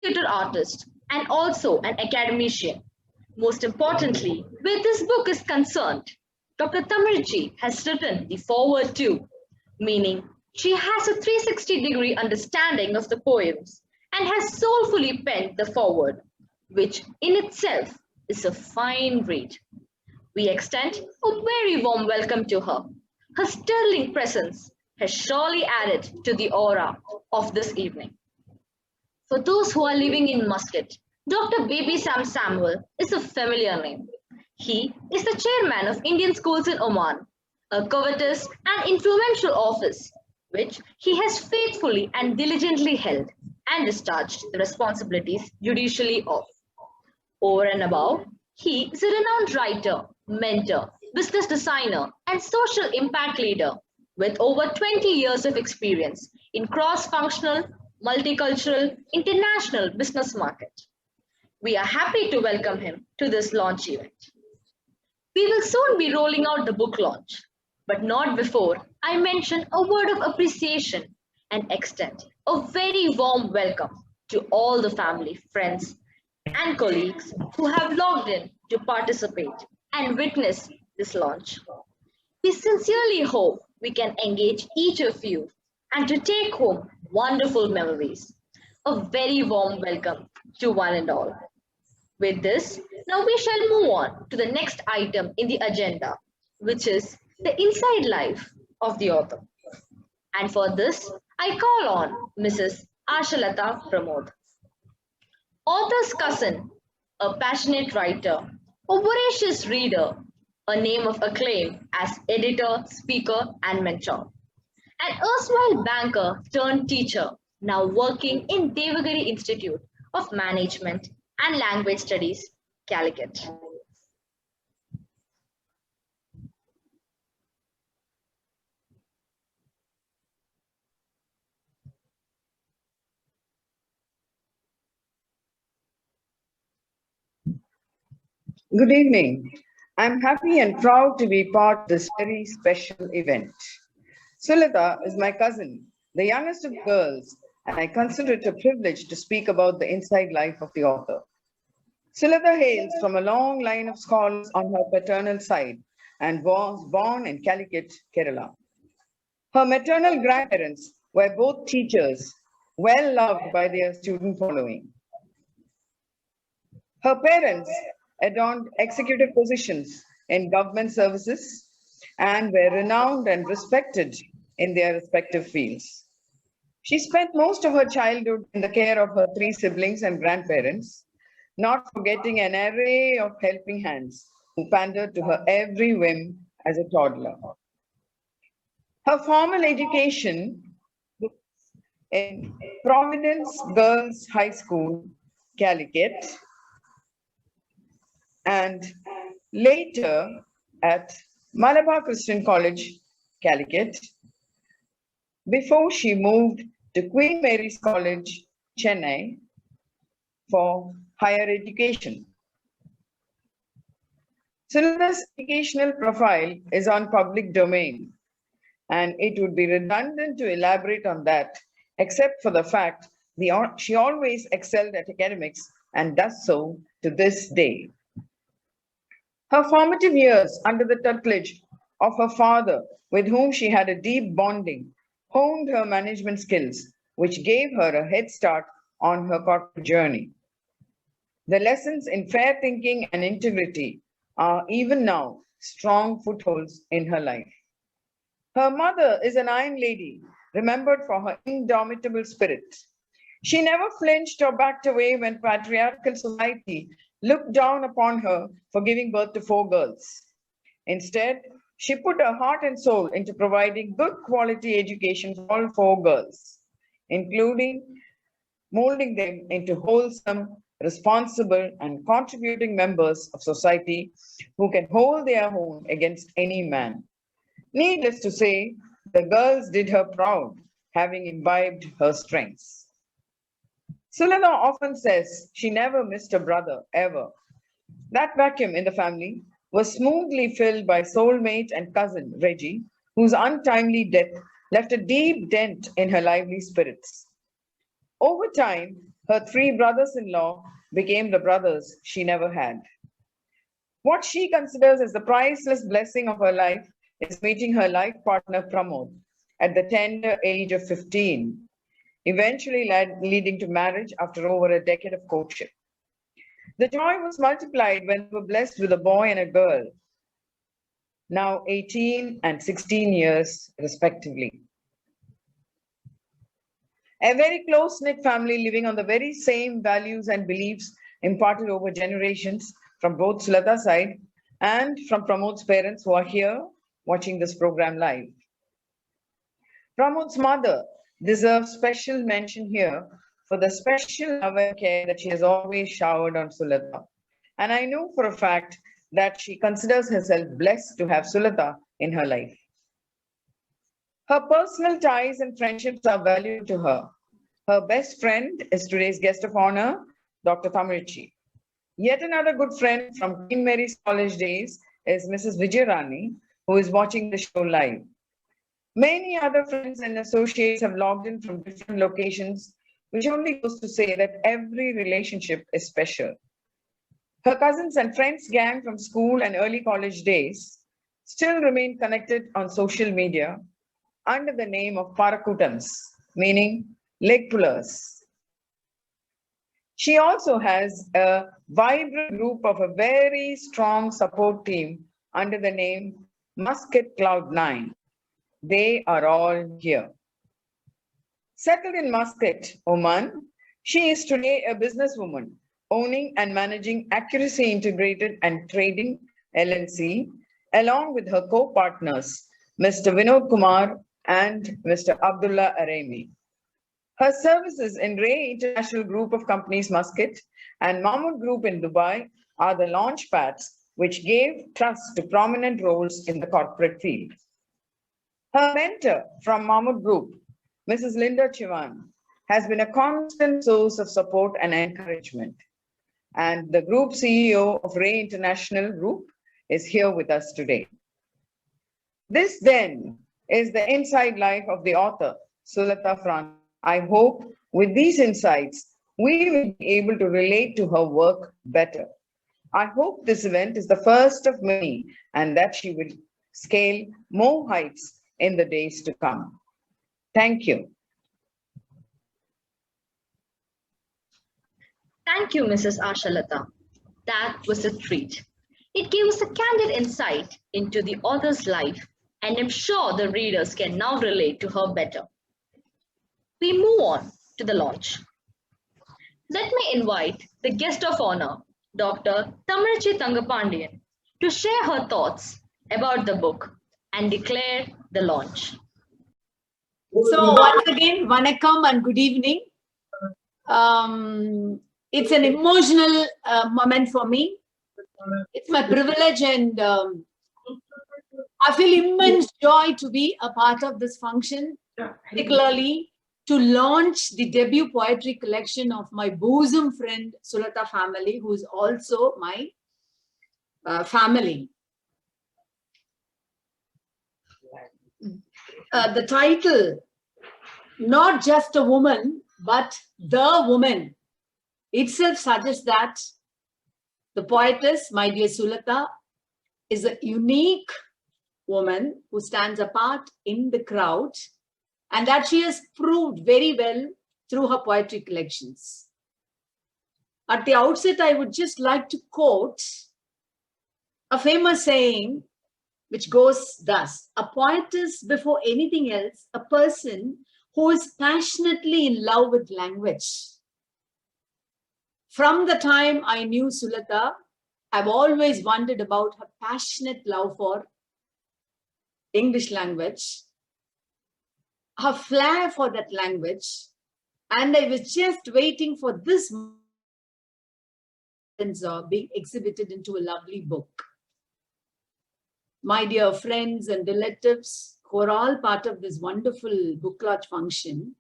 theatre artist, and also an academician. Most importantly, where this book is concerned, Dr. Thamizhachi has written the foreword too, meaning she has a 360-degree understanding of the poems and has soulfully penned the foreword, which in itself is a fine read. We extend a very warm welcome to her. Her sterling presence has surely added to the aura of this evening. For those who are living in Muscat, Dr. Baby Sam Samuel is a familiar name. He is the chairman of Indian Schools in Oman, a covetous and influential office which he has faithfully and diligently held and discharged the responsibilities judicially of. Over and above, he is a renowned writer, mentor, business designer, and social impact leader with over 20 years of experience in cross functional, multicultural, international business market. We are happy to welcome him to this launch event. We will soon be rolling out the book launch, but not before I mention a word of appreciation and extend a very warm welcome to all the family, friends, and colleagues who have logged in to participate and witness this launch. We sincerely hope we can engage each of you and to take home wonderful memories. A very warm welcome to one and all. With this, now we shall move on to the next item in the agenda, which is the inside life of the author. And for this, I call on Mrs. Sulatha Pramod. Author's cousin, a passionate writer, a voracious reader, a name of acclaim as editor, speaker, and mentor. An erstwhile banker turned teacher, now working in Devagiri Institute of Management and Language Studies, Calicut. Good evening. I'm happy and proud to be part of this very special event. Sulatha is my cousin, the youngest of girls, and I consider it a privilege to speak about the inside life of the author. Sulatha hails from a long line of scholars on her paternal side and was born in Calicut, Kerala. Her maternal grandparents were both teachers, well loved by their student following. Her parents adorned executive positions in government services and were renowned and respected in their respective fields. She spent most of her childhood in the care of her three siblings and grandparents, not forgetting an array of helping hands who pandered to her every whim as a toddler. Her formal education in Providence Girls High School, Calicut, and later at Malabar Christian College, Calicut, before she moved to Queen Mary's College, Chennai, for higher education. Sulatha's educational profile is on public domain, and it would be redundant to elaborate on that, except for the fact she always excelled at academics and does so to this day. Her formative years under the tutelage of her father, with whom she had a deep bonding, honed her management skills, which gave her a head start on her corporate journey. The lessons in fair thinking and integrity are even now strong footholds in her life. Her mother is an iron lady, remembered for her indomitable spirit. She never flinched or backed away when patriarchal society looked down upon her for giving birth to 4 girls. Instead, she put her heart and soul into providing good quality education for all 4 girls, including molding them into wholesome, responsible, and contributing members of society who can hold their own against any man. Needless to say, the girls did her proud, having imbibed her strengths. Sulatha often says she never missed a brother, ever. That vacuum in the family was smoothly filled by soulmate and cousin Reggie, whose untimely death left a deep dent in her lively spirits. Over time, Her three brothers-in-law became the brothers she never had. What she considers as the priceless blessing of her life is meeting her life partner Pramod at the tender age of 15, eventually leading to marriage after over a decade of courtship. The joy was multiplied when they were blessed with a boy and a girl, now 18 and 16 years respectively. A very close-knit family living on the very same values and beliefs imparted over generations from both Sulatha's side and from Pramod's parents who are here watching this program live. Pramod's mother deserves special mention here for the special love and care that she has always showered on Sulatha. And I know for a fact that she considers herself blessed to have Sulatha in her life. Her personal ties and friendships are valuable to her. Her best friend is today's guest of honor, Dr. Thamizhachi. Yet another good friend from Queen Mary's College days is Mrs. Vijayarani, who is watching the show live. Many other friends and associates have logged in from different locations, which only goes to say that every relationship is special. Her cousins and friends gang from school and early college days still remain connected on social media under the name of Parakutams, meaning leg pullers. She also has a vibrant group of a very strong support team under the name Muscat Cloud 9. They are all here. Settled in Muscat, Oman, she is today a businesswoman owning and managing Accuracy Integrated and Trading LLC, along with her co-partners, Mr. Vinod Kumar and Mr. Abdullah Aremi. Her services in Ray International Group of Companies Muscat and Mahmood Group in Dubai are the launch pads which gave trust to prominent roles in the corporate field. Her mentor from Mahmood Group, Mrs. Linda Chivan, has been a constant source of support and encouragement. And the Group CEO of Ray International Group is here with us today. This then is the inside life of the author, Sulatha Francis. I hope with these insights, we will be able to relate to her work better. I hope this event is the first of many and that she will scale more heights in the days to come. Thank you. Thank you, Mrs. Ashalata. That was a treat. It gave us a candid insight into the author's life, and I'm sure the readers can now relate to her better. We move on to the launch. Let me invite the guest of honor, Dr. Thangapandian, to share her thoughts about the book and declare the launch. So once again, vanakkam and good evening. It's an emotional moment for me. It's my privilege and I feel immense joy to be a part of this function, particularly to launch the debut poetry collection of my bosom friend, Sulatha family, who is also my family. The title, Not Just a Woman, but The Woman, itself suggests that the poetess, my dear Sulatha, is a unique woman who stands apart in the crowd, and that she has proved very well through her poetry collections. At the outset, I would just like to quote a famous saying which goes thus: a poetess, before anything else, a person who is passionately in love with language. From the time I knew Sulatha, I've always wondered about her passionate love for English language, her flair for that language, and I was just waiting for this being exhibited into a lovely book. My dear friends and relatives who are all part of this wonderful book launch function,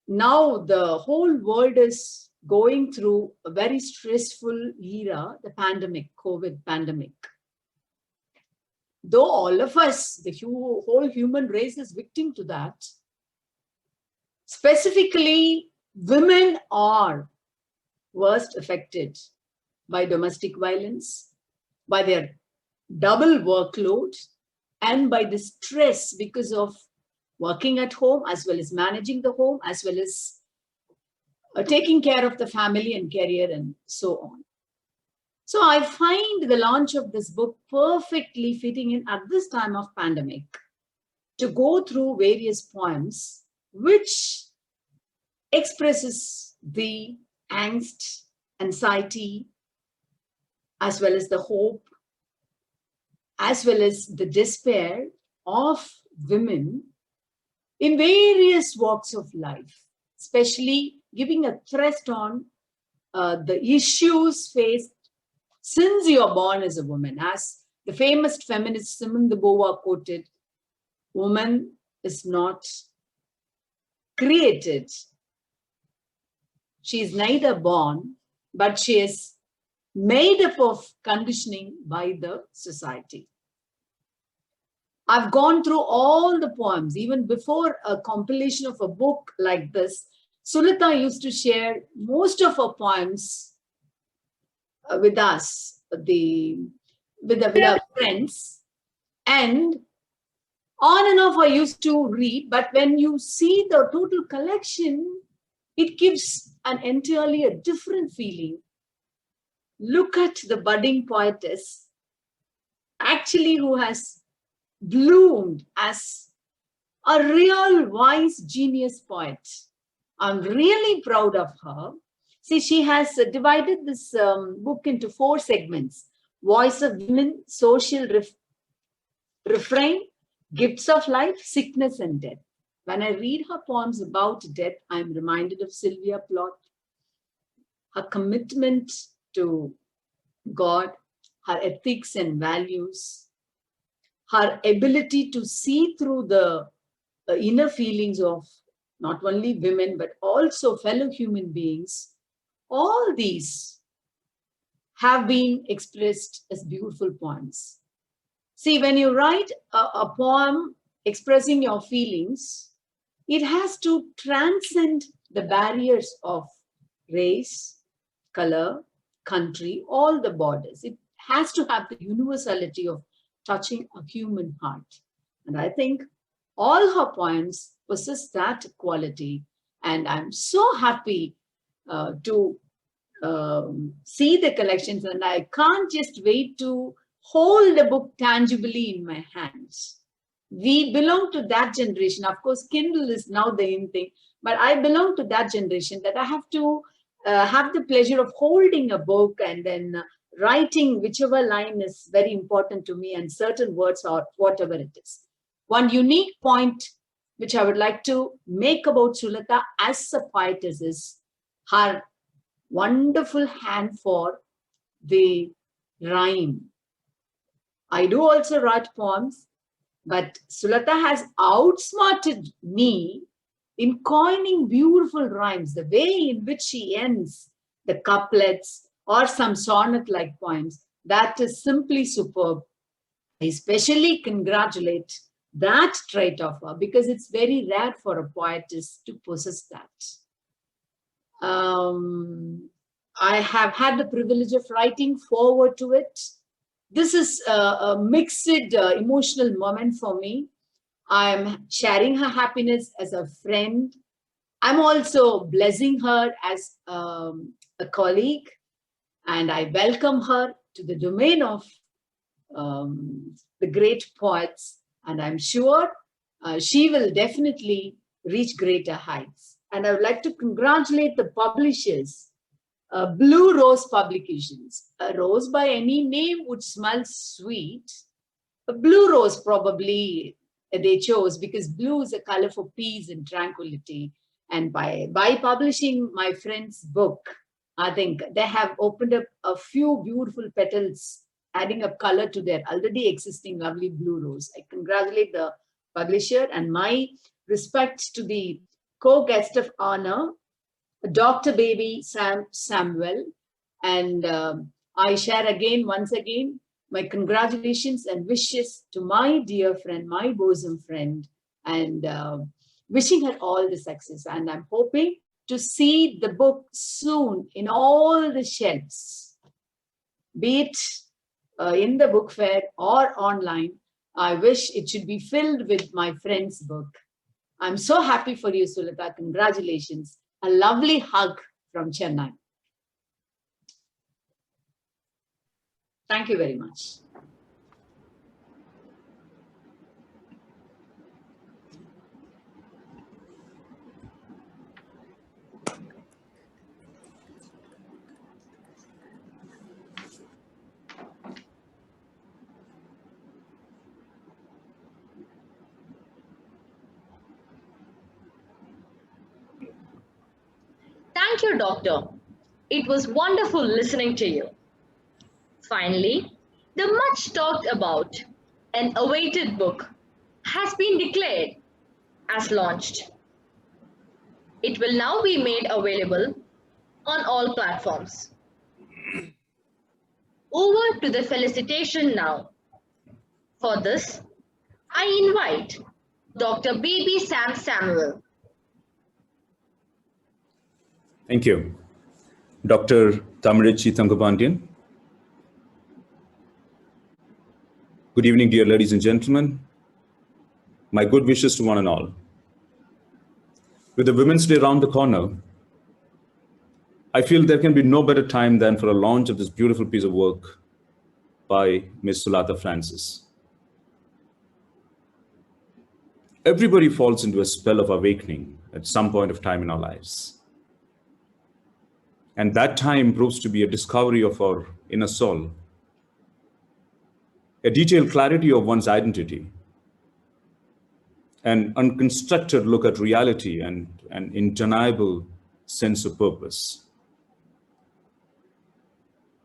now the whole world is going through a very stressful era, the pandemic, COVID pandemic. Though all of us, the whole human race is victim to that, Specifically, women are worst affected by domestic violence, by their double workload, and by the stress because of working at home, as well as managing the home, as well as taking care of the family and career and so on. So I find the launch of this book perfectly fitting in at this time of pandemic to go through various poems which expresses the angst, anxiety, as well as the hope, as well as the despair of women in various walks of life, especially giving a thrust on the issues faced since you are born as a woman. As the famous feminist Simone de Beauvoir quoted, woman is not created. She is neither born, but she is made up of conditioning by the society. I've gone through all the poems, even before a compilation of a book like this. Sulatha used to share most of her poems with us, with our friends, and on and off I used to read. But when you see the total collection, it gives an entirely a different feeling. Look at the budding poetess, actually, who has bloomed as a real wise genius poet. I'm really proud of her. See, she has divided this book into 4 segments: Voice of Women, Social Refrain, Gifts of Life, Sickness and Death. When I read her poems about death, I'm reminded of Sylvia Plath, her commitment to God, her ethics and values, her ability to see through the inner feelings of not only women, but also fellow human beings. All these have been expressed as beautiful poems. See, when you write a poem expressing your feelings, it has to transcend the barriers of race, color, country, all the borders. It has to have the universality of touching a human heart. And I think all her poems possess that quality. And I'm so happy to see the collections, and I can't just wait to hold the book tangibly in my hands. We belong to that generation. Of course, Kindle is now the in thing, but I belong to that generation that I have to have the pleasure of holding a book and then writing whichever line is very important to me, and certain words or whatever it is. One unique point which I would like to make about Sulatha as a poetess is her wonderful hand for the rhyme. I do also write poems, but Sulatha has outsmarted me in coining beautiful rhymes. The way in which she ends the couplets or some sonnet-like poems, that is simply superb. I especially congratulate that trait of her, because it's very rare for a poetess to possess that. I have had the privilege of writing forward to it. This is a mixed emotional moment for me. I'm sharing her happiness as a friend. I'm also blessing her as a colleague, and I welcome her to the domain of the great poets. And I'm sure she will definitely reach greater heights. And I would like to congratulate the publishers, Blue Rose Publications. A rose by any name would smell sweet. A blue rose probably they chose because blue is a color for peace and tranquility. And by publishing my friend's book, I think they have opened up a few beautiful petals, adding up color to their already existing lovely blue rose. I congratulate the publisher, and my respects to the co-guest of honor, Dr. Baby Samuel. And I share once again, my congratulations and wishes to my dear friend, my bosom friend, and wishing her all the success. And I'm hoping to see the book soon in all the shelves, be it in the book fair or online. I wish it should be filled with my friend's book. I'm so happy for you, Sulatha. Congratulations. A lovely hug from Chennai. Thank you very much. Thank you, Doctor. It was wonderful listening to you. Finally, the much talked about and awaited book has been declared as launched. It will now be made available on all platforms. Over to the felicitation now. For this, I invite Dr. B.B. Sam Samuel. Thank you. Dr. Thamizhachi Thangapandian. Good evening, dear ladies and gentlemen. My good wishes to one and all. With the Women's Day around the corner, I feel there can be no better time than for a launch of this beautiful piece of work by Ms. Sulatha Francis. Everybody falls into a spell of awakening at some point of time in our lives. And that time proves to be a discovery of our inner soul, a detailed clarity of one's identity, an unconstructed look at reality, and an undeniable sense of purpose.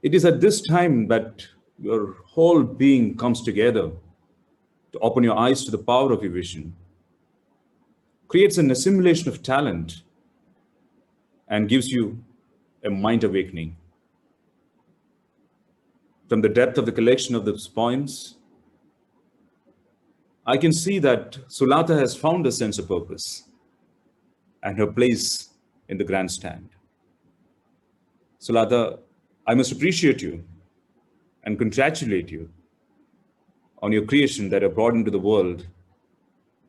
It is at this time that your whole being comes together to open your eyes to the power of your vision, creates an assimilation of talent, and gives you a mind awakening. From the depth of the collection of those poems, I can see that Sulatha has found a sense of purpose and her place in the grandstand. Sulatha, I must appreciate you and congratulate you on your creation that you brought into the world.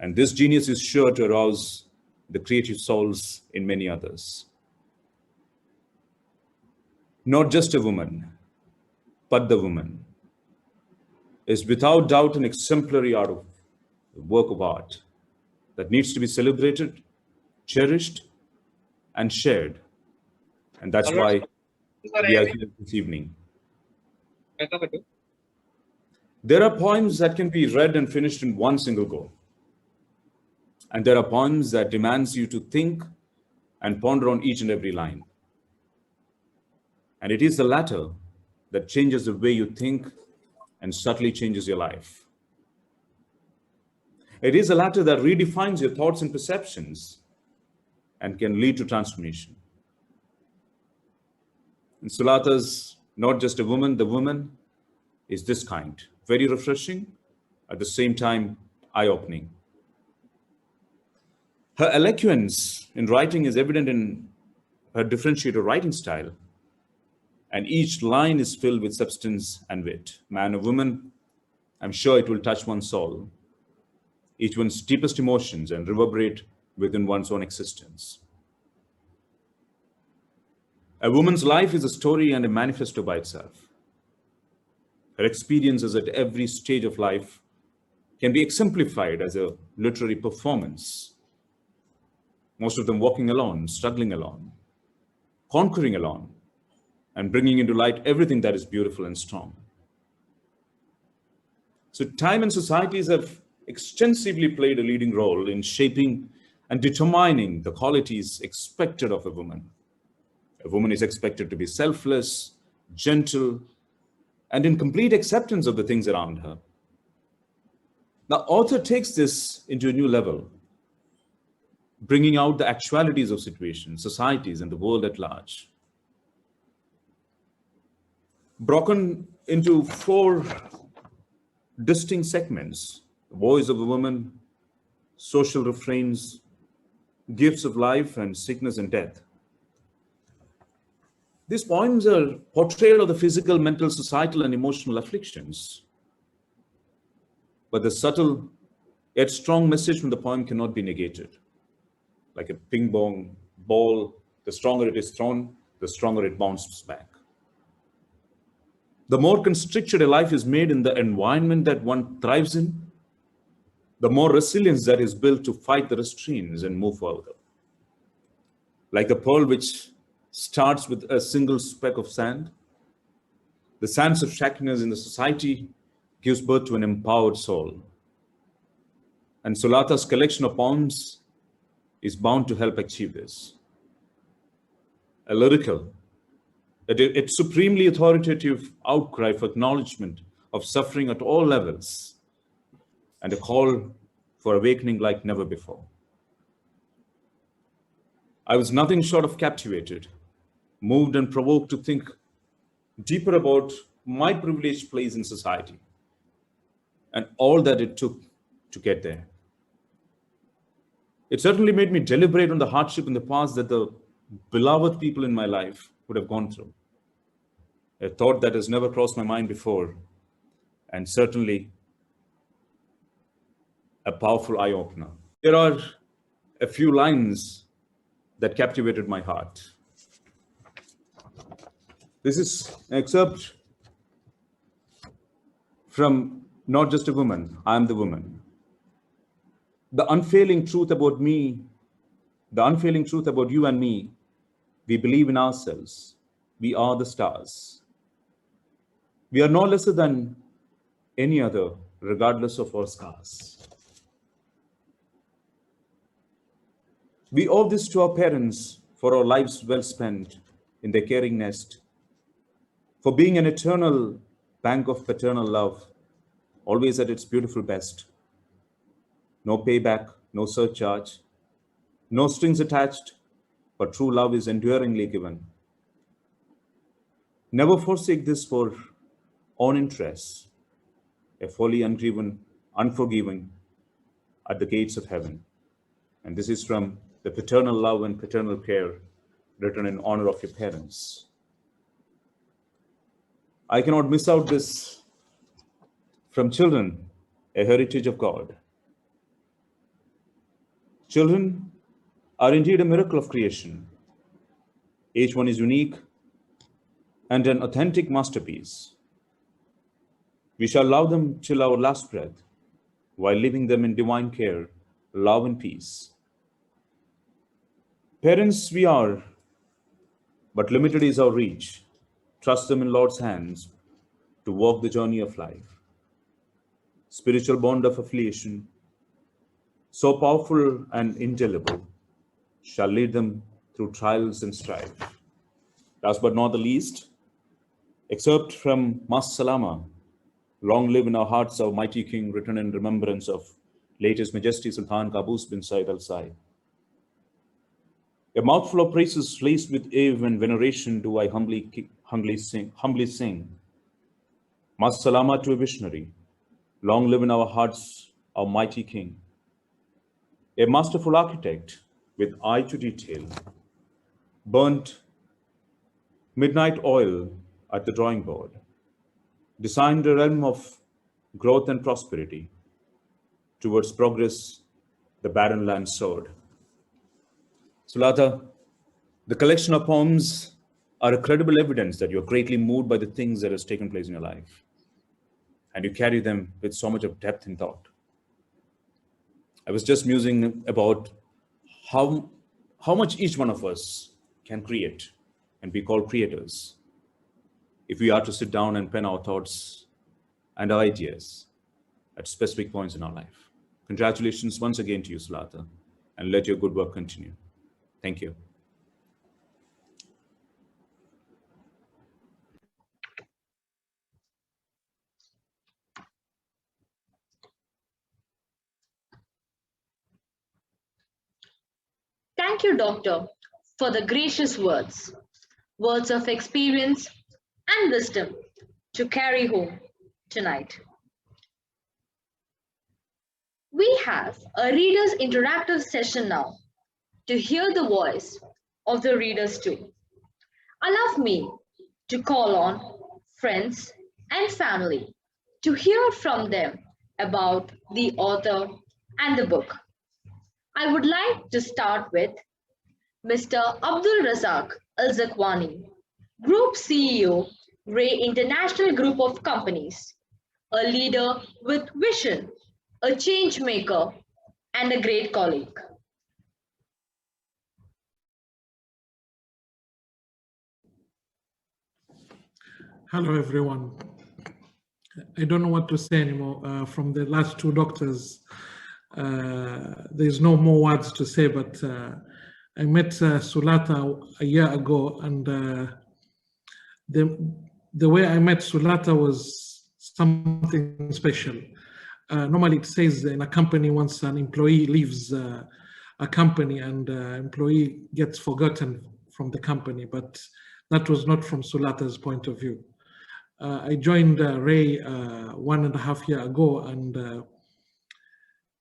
And this genius is sure to arouse the creative souls in many others. Not just a woman, but the woman is without doubt an exemplary work of art that needs to be celebrated, cherished, and shared. And that's why we are here this evening. There are poems that can be read and finished in one single go. And there are poems that demands you to think and ponder on each and every line. And it is the latter that changes the way you think and subtly changes your life. It is the latter that redefines your thoughts and perceptions and can lead to transformation. And Sulatha's not just a woman, the woman is this kind, very refreshing, at the same time eye-opening. Her eloquence in writing is evident in her differentiated writing style, and each line is filled with substance and wit. Man or woman, I'm sure it will touch one's soul, each one's deepest emotions, and reverberate within one's own existence. A woman's life is a story and a manifesto by itself. Her experiences at every stage of life can be exemplified as a literary performance. Most of them walking alone, struggling alone, conquering alone, and bringing into light everything that is beautiful and strong. So time and societies have extensively played a leading role in shaping and determining the qualities expected of a woman. A woman is expected to be selfless, gentle, and in complete acceptance of the things around her. The author takes this into a new level, bringing out the actualities of situations, societies, and the world at large. Broken into 4 distinct segments: the voice of a woman, social refrains, gifts of life and sickness and death. These poems are portrayal of the physical, mental, societal, and emotional afflictions. But the subtle yet strong message from the poem cannot be negated. Like a ping pong ball, the stronger it is thrown, the stronger it bounces back. The more constricted a life is made in the environment that one thrives in, the more resilience that is built to fight the restraints and move further. Like a pearl which starts with a single speck of sand, the sands of shakiness in the society gives birth to an empowered soul. And Sulatha's collection of poems is bound to help achieve this. A lyrical, a supremely authoritative outcry for acknowledgement of suffering at all levels, and a call for awakening like never before. I was nothing short of captivated, moved and provoked to think deeper about my privileged place in society and all that it took to get there. It certainly made me deliberate on the hardship in the past that the beloved people in my life would have gone through. A thought that has never crossed my mind before, and certainly a powerful eye-opener. There are a few lines that captivated my heart. This is an excerpt from Not Just a Woman, I Am the Woman. The unfailing truth about me, the unfailing truth about you and me, we believe in ourselves. We are the stars. We are no lesser than any other, regardless of our scars. We owe this to our parents for our lives well spent in their caring nest, for being an eternal bank of paternal love, always at its beautiful best. No payback, no surcharge, no strings attached, but true love is enduringly given. Never forsake this for own interests, a folly unforgiving at the gates of heaven. And this is from The Paternal Love and Paternal Care, written in honor of your parents. I cannot miss out this from children, a heritage of God. Children are indeed a miracle of creation. Each one is unique and an authentic masterpiece. We shall love them till our last breath, while leaving them in divine care, love and peace. Parents we are, but limited is our reach. Trust them in Lord's hands to walk the journey of life. Spiritual bond of affiliation, so powerful and indelible, shall lead them through trials and strife. Last but not the least, excerpt from Mas Salama, Long Live in Our Hearts, Our Mighty King, written in remembrance of late His Majesty Sultan Qaboos bin Said Al Said. A mouthful of praises laced with awe and veneration do I humbly sing. Mas Salama to a visionary. Long live in our hearts, our mighty King. A masterful architect with eye to detail, burnt midnight oil at the drawing board, designed a realm of growth and prosperity. Towards progress, the barren land soared. Sulatha, the collection of poems are a credible evidence that you're greatly moved by the things that has taken place in your life. And you carry them with so much of depth and thought. I was just musing about how much each one of us can create and be called creators if we are to sit down and pen our thoughts and our ideas at specific points in our life. Congratulations once again to you, Sulatha, and let your good work continue. Thank you. Thank you, Doctor, for the gracious words of experience and wisdom to carry home tonight. We have a reader's interactive session now. to hear the voice of the readers too. Allow me to call on friends and family to hear from them about the author and the book. I would like to start with Mr. Abdul Razak Al Zakwani, Group CEO, Ray International Group of Companies, a leader with vision, a change maker, and a great colleague. Hello, everyone. I don't know what to say anymore from the last two doctors. There's no more words to say, but I met Sulatha a year ago, and the way I met Sulatha was something special. Normally it says in a company, once an employee leaves a company and employee gets forgotten from the company, but that was not from Sulatha's point of view. I joined Ray 1.5 years ago, and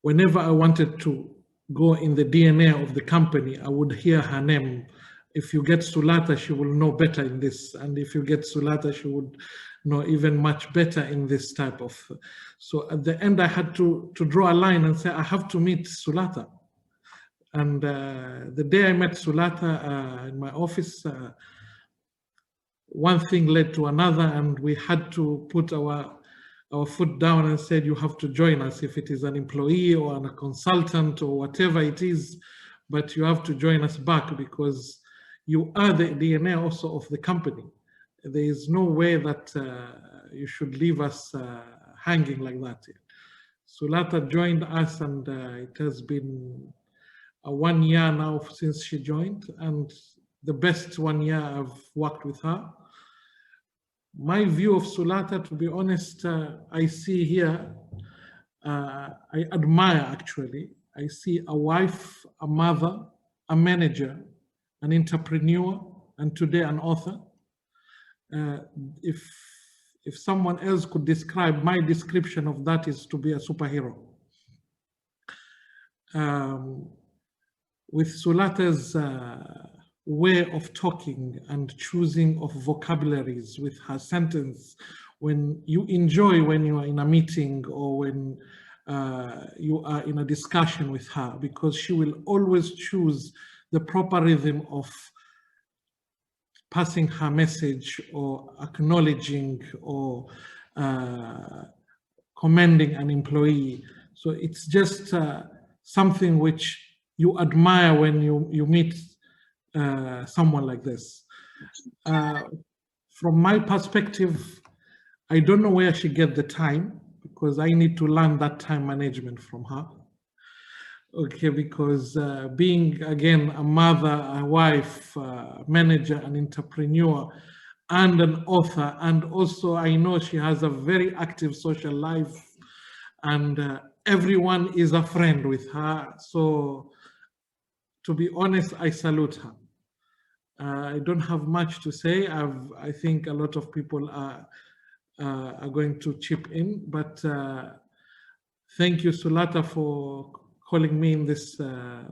whenever I wanted to go in the DNA of the company, I would hear her name. If you get Sulatha, she will know better in this. And if you get Sulatha, she would know even much better in this type of. So at the end, I had to draw a line and say, I have to meet Sulatha. And the day I met Sulatha in my office, one thing led to another, and we had to put our foot down and said, you have to join us, if it is an employee or a consultant or whatever it is, but you have to join us back because you are the DNA also of the company. There is no way that you should leave us hanging like that. Sulatha joined us, and it has been 1 year now since she joined, and the best 1 year I've worked with her. My view of Sulatha, to be honest, I see here, I admire actually. I see a wife, a mother, a manager, an entrepreneur, and today an author. If someone else could describe, my description of that is to be a superhero. With Sulatha's way of talking and choosing of vocabularies with her sentence, when you enjoy when you are in a meeting or when you are in a discussion with her, because she will always choose the proper rhythm of passing her message or acknowledging or commending an employee. So it's just something which you admire when you meet someone like this. From my perspective, I don't know where she get the time, because I need to learn that time management from her. Okay, because being again a mother, a wife, manager, an entrepreneur, and an author, and also I know she has a very active social life, and everyone is a friend with her. So to be honest, I salute her. I don't have much to say. I think a lot of people are going to chip in, but thank you, Sulatha, for calling me in this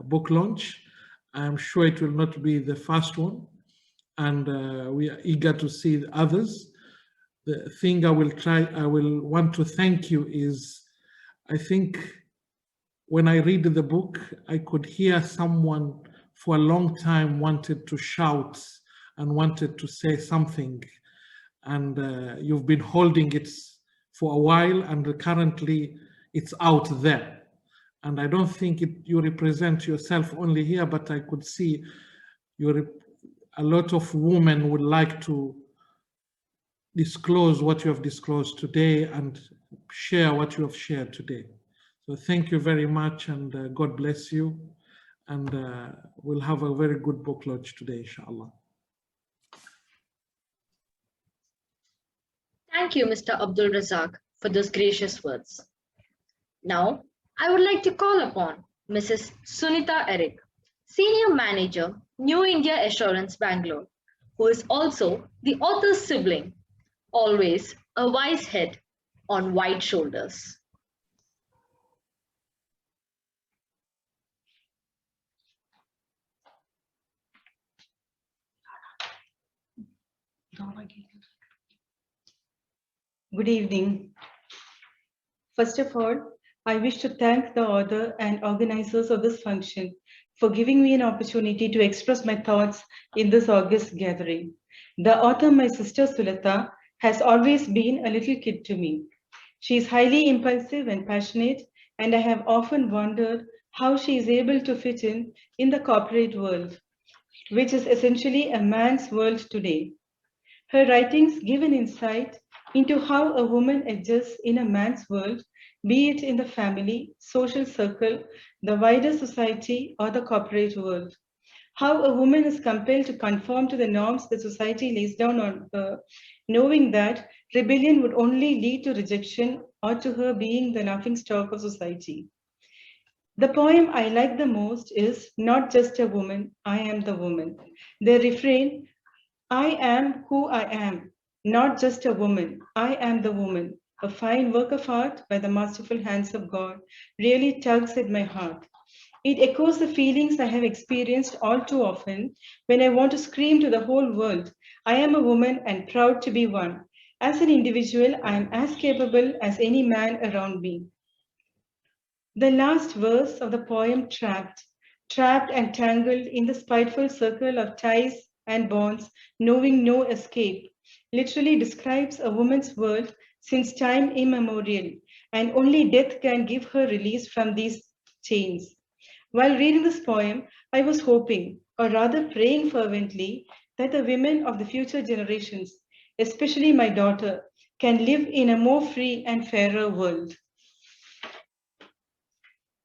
book launch. I'm sure it will not be the first one, and we are eager to see the others. The thing I will want to thank you is, I think when I read the book, I could hear someone for a long time wanted to shout and wanted to say something, and you've been holding it for a while, and currently it's out there. And I don't think you represent yourself only here, but I could see a lot of women would like to disclose what you have disclosed today and share what you have shared today. So thank you very much, and God bless you. And we'll have a very good book launch today, inshallah. Thank you, Mr. Abdul Razak, for those gracious words. Now, I would like to call upon Mrs. Sunita Eric, Senior Manager, New India Assurance Bangalore, who is also the author's sibling, always a wise head on wide shoulders. Good evening. First of all, I wish to thank the author and organizers of this function for giving me an opportunity to express my thoughts in this August gathering. The author, my sister Sulatha, has always been a little kid to me. She is highly impulsive and passionate, and I have often wondered how she is able to fit in the corporate world, which is essentially a man's world today. Her writings give an insight into how a woman adjusts in a man's world, be it in the family, social circle, the wider society, or the corporate world. How a woman is compelled to conform to the norms that society lays down on her, knowing that rebellion would only lead to rejection or to her being the laughingstock of society. The poem I like the most is Not Just a Woman, I Am the Woman. The refrain, I am who I am, not just a woman. I am the woman. A fine work of art by the masterful hands of God really tugs at my heart. It echoes the feelings I have experienced all too often when I want to scream to the whole world, I am a woman and proud to be one. As an individual, I am as capable as any man around me. The last verse of the poem, trapped and tangled in the spiteful circle of ties and bonds, knowing no escape, literally describes a woman's world since time immemorial, and only death can give her release from these chains. While reading this poem, I was hoping, or rather praying fervently, that the women of the future generations, especially my daughter, can live in a more free and fairer world.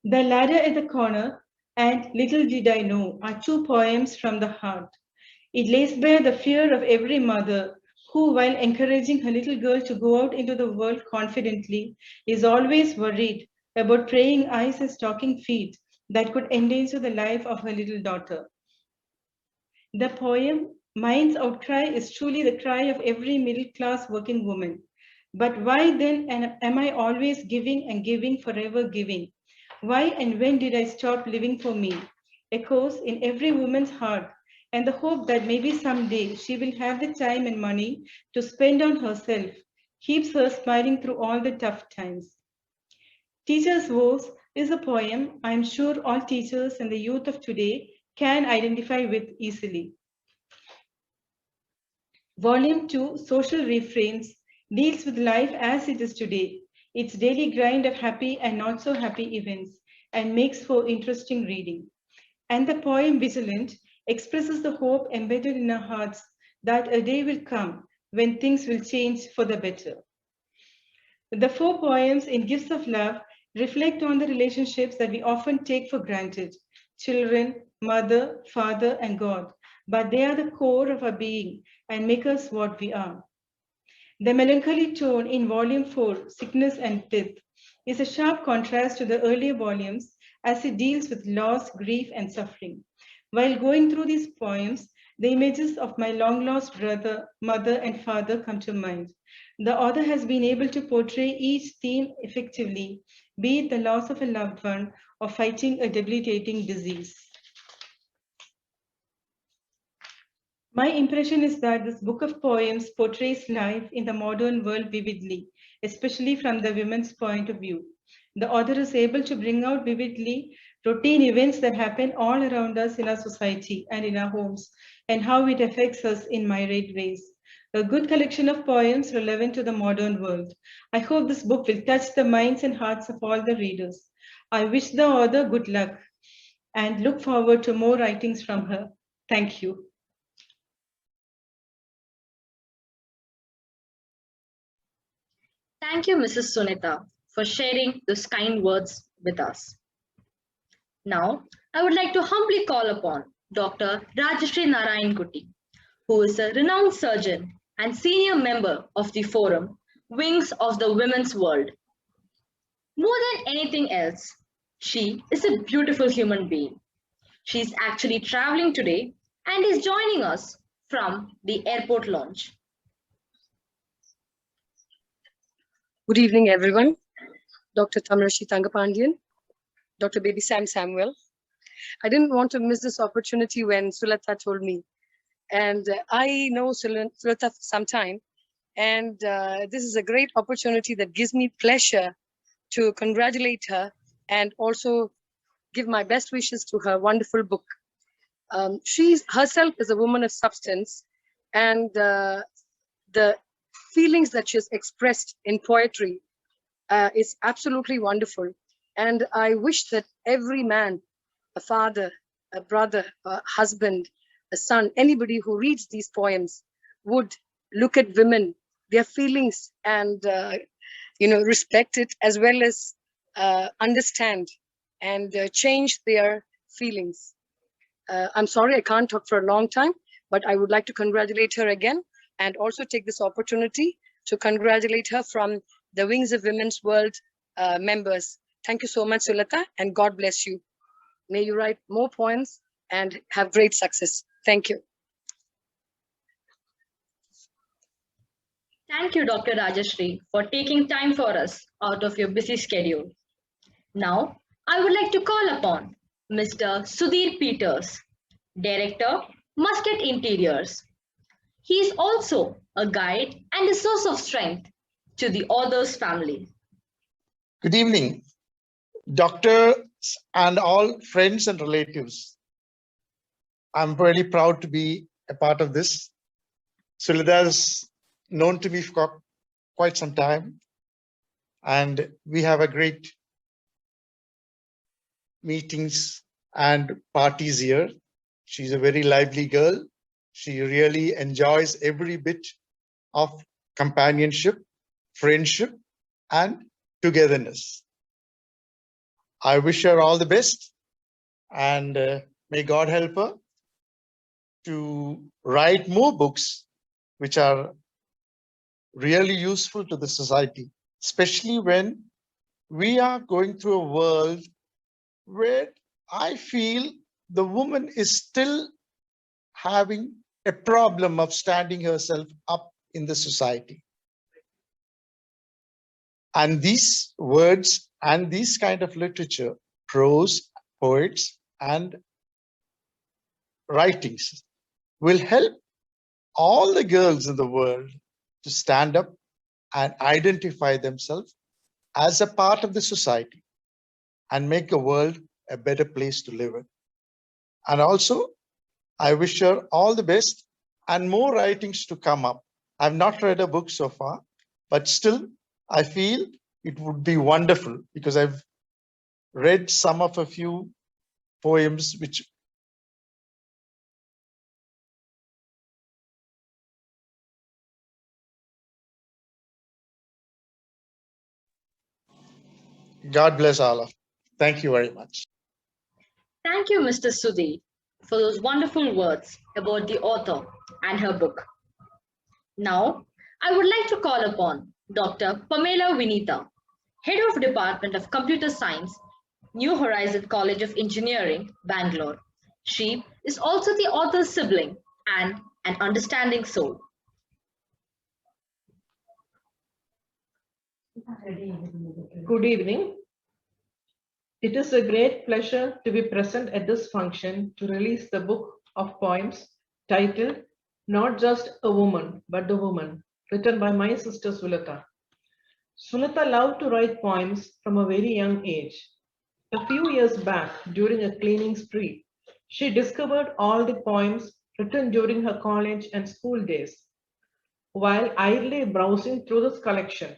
The Ladder at the Corner and Little Did I Know are two poems from the heart. It lays bare the fear of every mother who, while encouraging her little girl to go out into the world confidently, is always worried about praying eyes and stocking feet that could endanger the life of her little daughter. The poem, Mind's Outcry, is truly the cry of every middle-class working woman. But why then am I always giving and giving, forever giving? Why and when did I stop living for me? Echoes in every woman's heart, and the hope that maybe someday she will have the time and money to spend on herself keeps her smiling through all the tough times. Teacher's Woes is a poem I'm sure all teachers and the youth of today can identify with easily. Volume 2, Social Refrains, deals with life as it is today, its daily grind of happy and not so happy events, and makes for interesting reading. And the poem Vigilant expresses the hope embedded in our hearts that a day will come when things will change for the better. The 4 poems in Gifts of Love reflect on the relationships that we often take for granted, children, mother, father, and God, but they are the core of our being and make us what we are. The melancholy tone in Volume 4, Sickness and Death, is a sharp contrast to the earlier volumes as it deals with loss, grief, and suffering. While going through these poems, the images of my long-lost brother, mother, and father come to mind. The author has been able to portray each theme effectively, be it the loss of a loved one or fighting a debilitating disease. My impression is that this book of poems portrays life in the modern world vividly, especially from the women's point of view. The author is able to bring out vividly routine events that happen all around us in our society and in our homes, and how it affects us in myriad ways. A good collection of poems relevant to the modern world. I hope this book will touch the minds and hearts of all the readers. I wish the author good luck and look forward to more writings from her. Thank you. Thank you, Mrs. Sunita, for sharing those kind words with us. Now, I would like to humbly call upon Dr. Rajashri Narayan Kuti, who is a renowned surgeon and senior member of the forum, Wings of the Women's World. More than anything else, she is a beautiful human being. She is actually traveling today and is joining us from the airport lounge. Good evening, everyone. Dr. Thangapandian, Dr. Baby Samuel. I didn't want to miss this opportunity when Sulatha told me And I know Sulatha for some time, and this is a great opportunity that gives me pleasure to congratulate her and also give my best wishes to her wonderful book. She herself is a woman of substance, and the feelings that she has expressed in poetry is absolutely wonderful. And I wish that every man, a father, a brother, a husband, a son, anybody who reads these poems would look at women, their feelings, and respect it, as well as understand and change their feelings. I'm sorry I can't talk for a long time, but I would like to congratulate her again, and also take this opportunity to congratulate her from the Wings of Women's World members. Thank you so much, Sulatha, and God bless you. May you write more poems and have great success. Thank you. Thank you, Dr. Rajashri, for taking time for us out of your busy schedule. Now, I would like to call upon Mr. Sudhir Peters, Director, Muscat Interiors. He is also a guide and a source of strength to the author's family. Good evening, doctors and all friends and relatives. I'm really proud to be a part of this. Sulatha is known to me for quite some time, and we have a great meetings and parties here. She's a very lively girl. She really enjoys every bit of companionship, friendship, and togetherness. I wish her all the best, and may God help her to write more books which are really useful to the society, especially when we are going through a world where I feel the woman is still having a problem of standing herself up in the society. And these words and these kind of literature, prose, poets, and writings will help all the girls in the world to stand up and identify themselves as a part of the society and make the world a better place to live in. And also, I wish her all the best and more writings to come up. I've not read a book so far, but still I feel it would be wonderful because I've read some of a few poems which God bless all of you. Thank you very much. Thank you, Mr. Sudhi, for those wonderful words about the author and her book. Now, I would like to call upon Dr. Pamela Vinita, Head of Department of Computer Science, New Horizon College of Engineering, Bangalore. She is also the author's sibling and an understanding soul. Good evening. It is a great pleasure to be present at this function to release the book of poems titled Not Just a Woman, but the Woman, written by my sister Sulatha. Sulatha loved to write poems from a very young age. A few years back, during a cleaning spree, she discovered all the poems written during her college and school days. While idly browsing through this collection,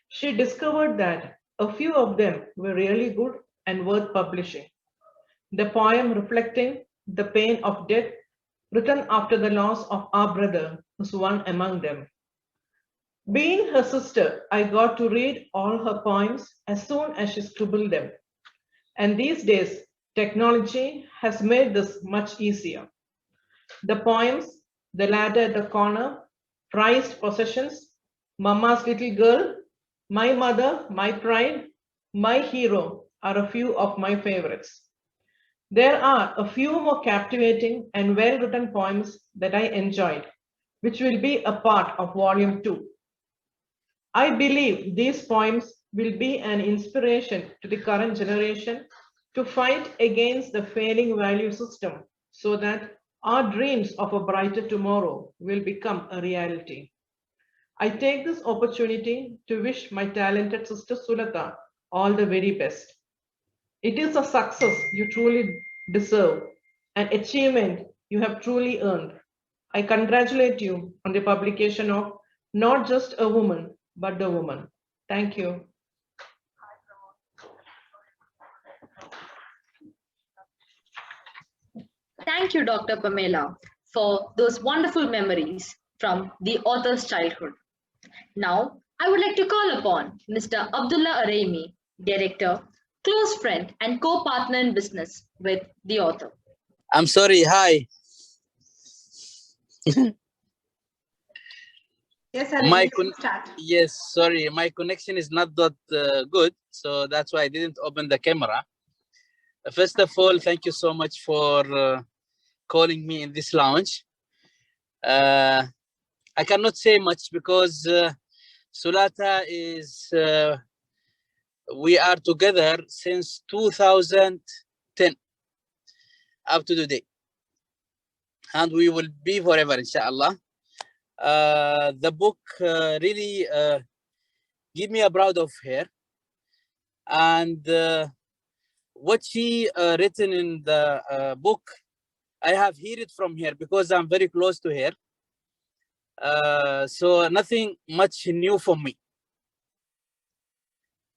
she discovered that a few of them were really good and worth publishing. The poem reflecting the pain of death, written after the loss of our brother, was one among them. Being her sister, I got to read all her poems as soon as she scribbled them. And these days, technology has made this much easier. The poems, The Ladder at the Corner, Prized Possessions, Mama's Little Girl, My Mother, My Pride, My Hero are a few of my favorites. There are a few more captivating and well-written poems that I enjoyed, which will be a part of Volume 2. I believe these poems will be an inspiration to the current generation to fight against the failing value system so that our dreams of a brighter tomorrow will become a reality. I take this opportunity to wish my talented sister Sulatha all the very best. It is a success you truly deserve, an achievement you have truly earned. I congratulate you on the publication of Not Just a Woman, but the Woman. Thank you. Thank you, Dr. Pamela, for those wonderful memories from the author's childhood. Now, I would like to call upon Mr. Abdullah Araimi, Director, close friend and co-partner in business with the author. I'm sorry, hi. Yes, yes, sorry, my connection is not that good, so that's why I didn't open the camera. First of all, thank you so much for calling me in this lounge. I cannot say much because Sulatha is, we are together since 2010 up to today. And we will be forever, inshallah. The book really give me a proud of her. And what she written in the book, I have heard it from her because I'm very close to her. So nothing much new for me.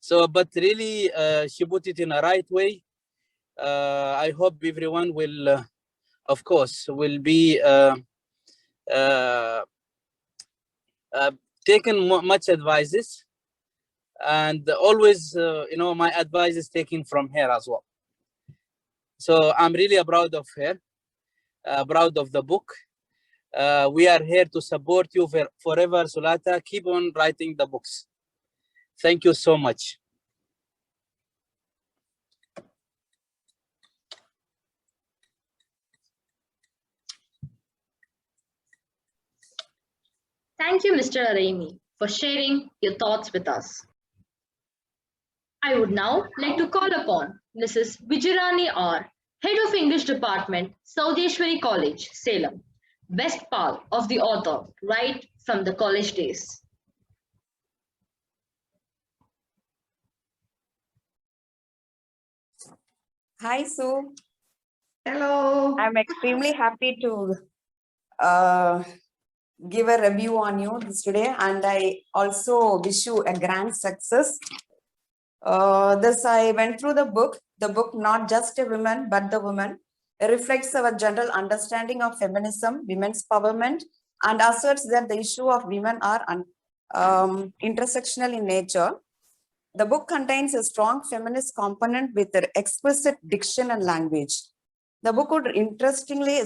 So, but really, she put it in a right way. I hope everyone will, of course, will be taken much advices, and always, you know, my advice is taken from her as well. So I'm really proud of her, proud of the book. We are here to support you forever, Sulatha. Keep on writing the books. Thank you so much. Thank you, Mr. Araimi, for sharing your thoughts with us. I would now like to call upon Mrs. Vijirani R., Head of English Department, Saudeshwari College, Salem, best pal of the author right from the college days. Hi, Sue. Hello. I'm extremely happy to give a review on you today, and I also wish you a grand success. I went through the book Not Just a Woman, but the Woman. It reflects our general understanding of feminism, women's empowerment, and asserts that the issue of women are intersectional in nature. The book contains a strong feminist component with an explicit diction and language. The book would inevitably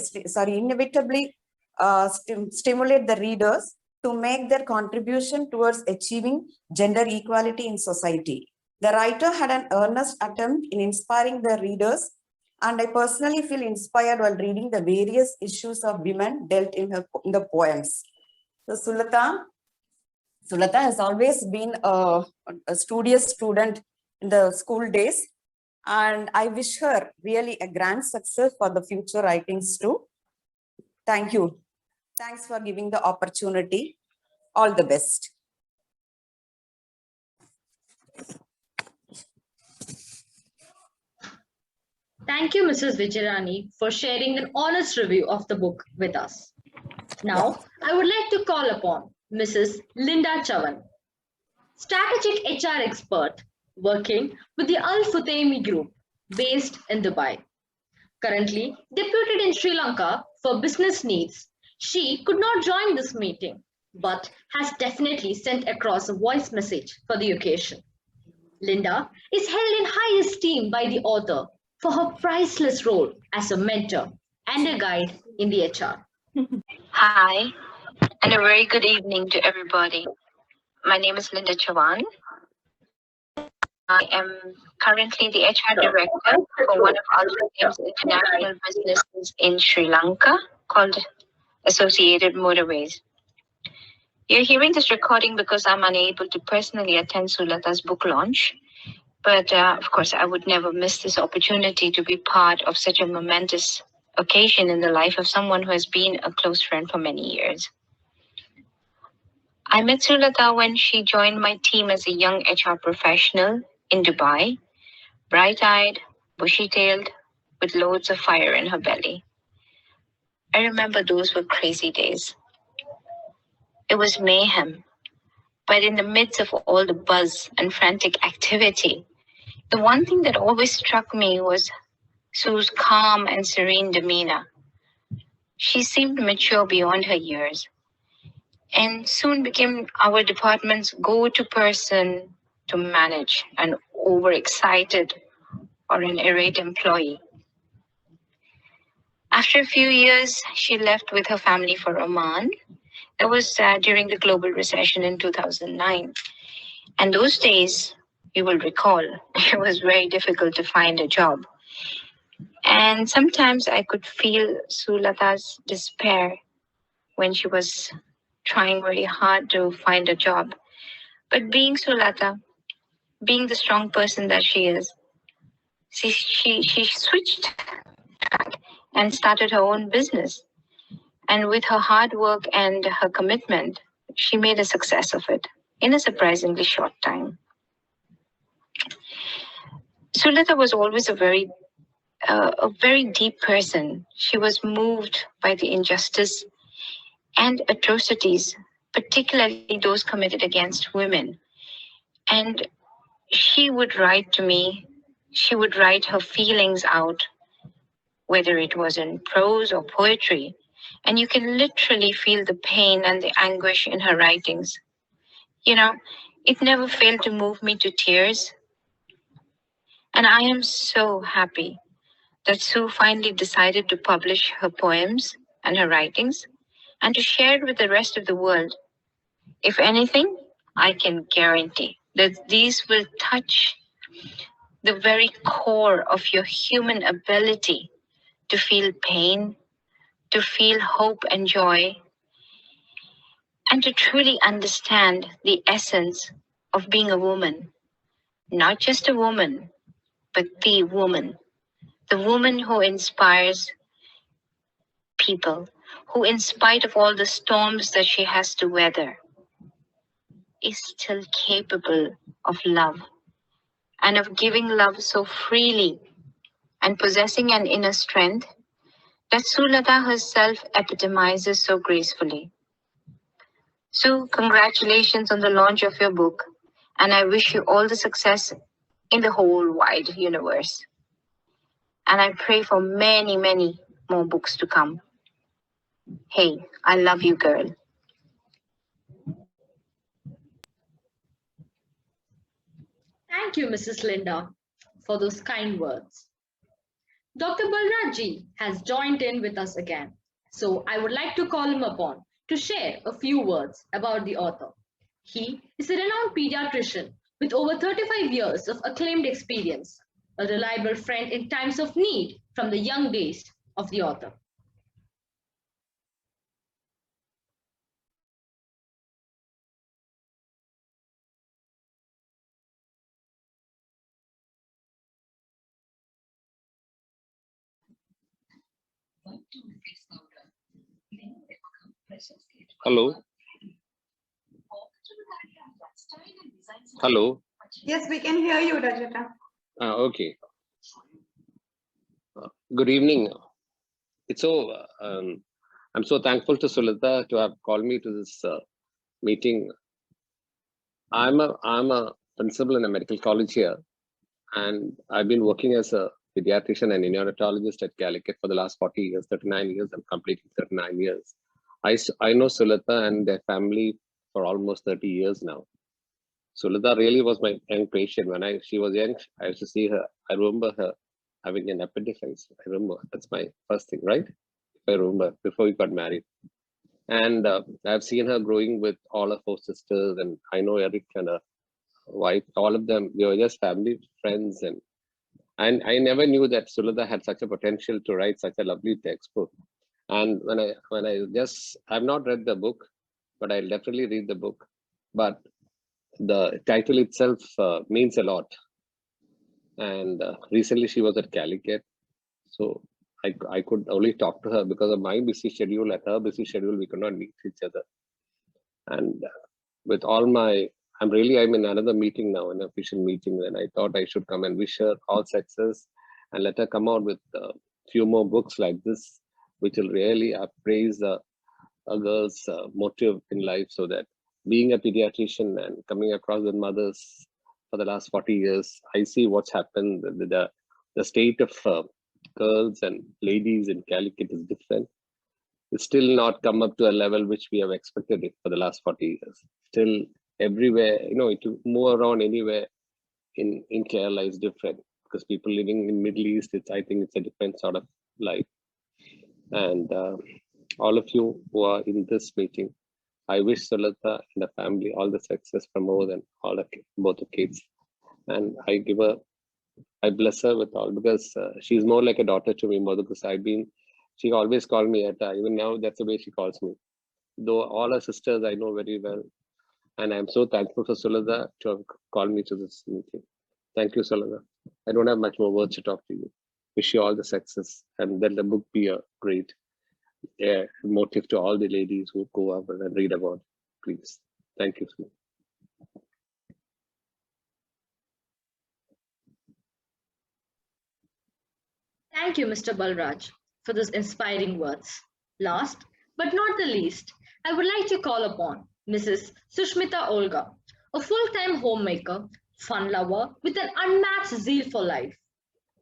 stimulate the readers to make their contribution towards achieving gender equality in society. The writer had an earnest attempt in inspiring the readers, and I personally feel inspired while reading the various issues of women dealt in the poems. So Sulatha has always been a studious student in the school days, and I wish her really a grand success for the future writings too. Thank you. Thanks for giving the opportunity. All the best. Thank you, Mrs. Vijirani, for sharing an honest review of the book with us. Now, I would like to call upon Mrs. Linda Chavan, strategic HR expert working with the Al Futtaimi Group based in Dubai. Currently deputed in Sri Lanka for business needs, she could not join this meeting, but has definitely sent across a voice message for the occasion. Linda is held in high esteem by the author for her priceless role as a mentor and a guide in the HR. Hi, and a very good evening to everybody. My name is Linda Chavan. I am currently the HR director for one of Al Futtaimi's international businesses in Sri Lanka called Associated Motorways. You're hearing this recording because I'm unable to personally attend Sulatha's book launch. But of course, I would never miss this opportunity to be part of such a momentous occasion in the life of someone who has been a close friend for many years. I met Sulatha when she joined my team as a young HR professional in Dubai, bright-eyed, bushy-tailed, with loads of fire in her belly. I remember those were crazy days. It was mayhem, but in the midst of all the buzz and frantic activity, the one thing that always struck me was Sue's calm and serene demeanor. She seemed mature beyond her years and soon became our department's go-to person to manage an overexcited or an irate employee. After a few years, she left with her family for Oman. That was during the global recession in 2009. And those days, you will recall, it was very difficult to find a job. And sometimes I could feel Sulatha's despair when she was trying very hard to find a job. But being Sulatha, being the strong person that she is, she switched track and started her own business. And with her hard work and her commitment, she made a success of it in a surprisingly short time. Sulatha was always a very deep person. She was moved by the injustice and atrocities, particularly those committed against women. And she would write to me, she would write her feelings out, whether it was in prose or poetry, and you can literally feel the pain and the anguish in her writings. You know, it never failed to move me to tears. And I am so happy that Sue finally decided to publish her poems and her writings and to share it with the rest of the world. If anything, I can guarantee that these will touch the very core of your human ability to feel pain, to feel hope and joy, and to truly understand the essence of being a woman. Not just a woman, but the woman who inspires people, who in spite of all the storms that she has to weather, is still capable of love and of giving love so freely and possessing an inner strength that Sulatha herself epitomizes so gracefully. So congratulations on the launch of your book, and I wish you all the success in the whole wide universe. And I pray for many, many more books to come. Hey, I love you, girl. Thank you, Mrs. Linda, for those kind words. Dr. Balrajji has joined in with us again, so I would like to call him upon to share a few words about the author. He is a renowned pediatrician with over 35 years of acclaimed experience, a reliable friend in times of need from the young days of the author. Hello. Hello. Yes, we can hear you, Rajata. Okay. Good evening. It's so I'm so thankful to Sulatha to have called me to this meeting. I'm a principal in a medical college here, and I've been working as a pediatrician and neonatologist at Calicut for the last 40 years, 39 years. I'm completing 39 years. I know Sulatha and their family for almost 30 years now. Sulatha really was my young patient. When she was young, I used to see her. I remember her having an appendicitis. I remember, that's my first thing, right? I remember, before we got married. And I've seen her growing with all of her sisters, and I know Eric and her wife, all of them, we were just family, friends. And I never knew that Sulatha had such a potential to write such a lovely textbook. And I've not read the book, but I'll definitely read the book. But the title itself means a lot. And recently she was at Calicut. So I could only talk to her because of my busy schedule. At her busy schedule, we could not meet each other. And with all my, I'm in another meeting now, an official meeting, and I thought I should come and wish her all success and let her come out with a few more books like this, which will really appraise a girl's motive in life, so that being a pediatrician and coming across with mothers for the last 40 years, I see what's happened. The state of girls and ladies in Calicut is different. It's still not come up to a level which we have expected it for the last 40 years. Still everywhere, to move around anywhere in Kerala is different, because people living in Middle East, I think it's a different sort of life. And all of you who are in this meeting, I wish Sulatha and the family all the success from more than both the kids. And I bless her with all, because she's more like a daughter to me, more because she always called me Etta. Even now, that's the way she calls me. Though all her sisters I know very well. And I'm so thankful for Sulatha to have called me to this meeting. Thank you, Sulatha. I don't have much more words to talk to you. Wish you all the success, and let the book be a great motive to all the ladies who go up and read about it. Please. Thank you. Thank you, Mr. Balraj, for those inspiring words. Last but not the least, I would like to call upon Mrs. Sushmita Olga, a full-time homemaker, fun lover with an unmatched zeal for life.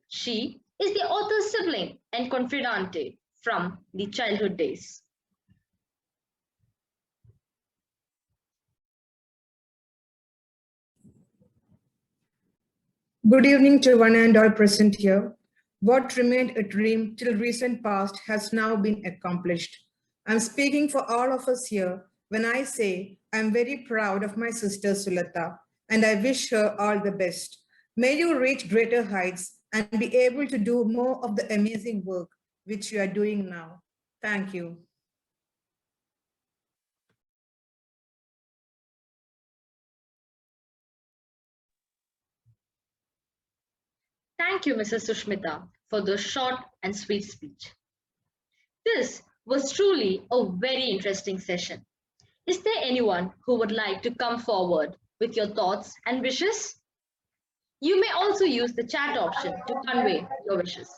She is the author's sibling and confidante from the childhood days. Good evening to one and all present here. What remained a dream till recent past has now been accomplished. I'm speaking for all of us here when I say I'm very proud of my sister Sulatha, and I wish her all the best. May you reach greater heights and be able to do more of the amazing work which you are doing now. Thank you. Thank you, Mrs. Sushmita, for the short and sweet speech. This was truly a very interesting session. Is there anyone who would like to come forward with your thoughts and wishes? You may also use the chat option to convey your wishes.